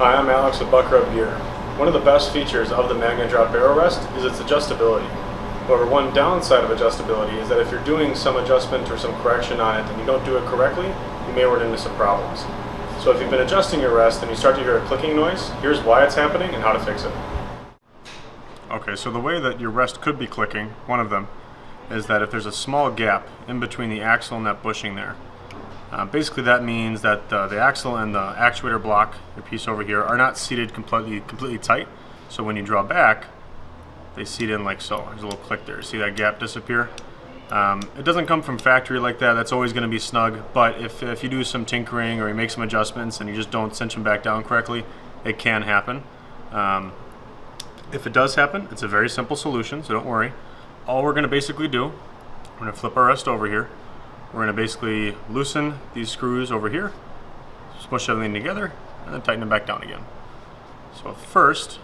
Hi, I'm Alex with Buck Rub Gear. One of the best features of the Magne Drop Rest is its adjustability. However, one downside of adjustability is that if you're doing some adjustment or some correction on it and you don't do it correctly, you may run into some problems. So if you've been adjusting your rest and you start to hear a clicking noise, here's why it's happening and how to fix it. Okay, so the way that your rest could be clicking, one of them, is that if there's a small gap in between the axle and that bushing there. Basically that means that the axle and the actuator block, your piece over here, are not seated completely tight. So when you draw back, they seat in like so. There's a little click there. See that gap disappear? It doesn't come from factory like that. That's always going to be snug. But if you do some tinkering or you make some adjustments and you just don't cinch them back down correctly, it can happen. If it does happen, it's a very simple solution, so don't worry. All we're going to basically do, we're going to flip our rest over here. We're going to basically loosen these screws over here, smush everything together, and then tighten them back down again. So first,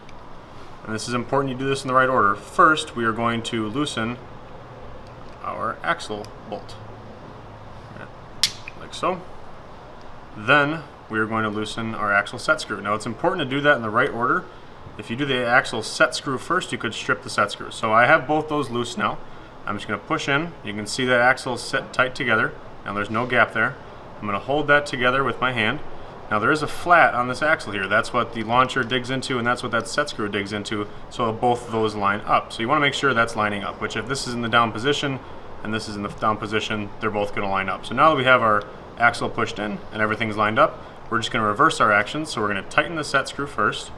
and this is important you do this in the right order, first we are going to loosen our axle bolt, like so. Then we are going to loosen our axle set screw. Now it's important to do that in the right order. If you do the axle set screw first, you could strip the set screw. So I have both those loose now. I'm just going to push in. You can see that axle is set tight together. Now there's no gap there. I'm going to hold that together with my hand. Now there is a flat on this axle here. That's what the launcher digs into, and that's what that set screw digs into, so both of those line up. So you want to make sure that's lining up, which if this is in the down position and this is in the down position, they're both going to line up. So now that we have our axle pushed in and everything's lined up, we're just going to reverse our actions. So we're going to tighten the set screw first.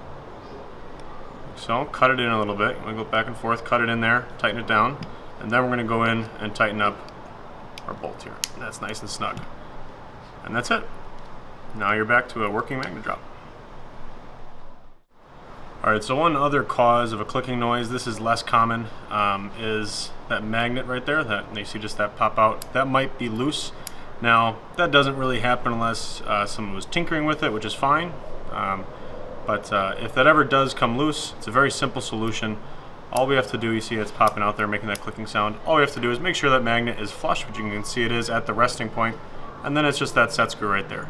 So cut it in a little bit. I'm going to go back and forth, cut it in there, tighten it down. And then we're going to go in and tighten up our bolt here. And that's nice and snug. And that's it. Now you're back to a working Magne Drop. Alright, so one other cause of a clicking noise, this is less common, is that magnet right there. That you see just that pop out. That might be loose. Now, that doesn't really happen unless someone was tinkering with it, which is fine. But if that ever does come loose, it's a very simple solution. All we have to do, you see it's popping out there making that clicking sound. All we have to do is make sure that magnet is flush, which you can see it is at the resting point, and then it's just that set screw right there.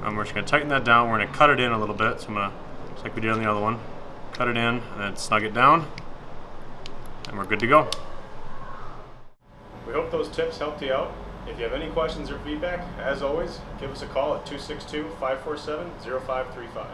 We're just going to tighten that down. We're going to cut it in a little bit. So I'm going to, just like we did on the other one, cut it in and then snug it down, and we're good to go. We hope those tips helped you out. If you have any questions or feedback, as always, give us a call at 262-547-0535.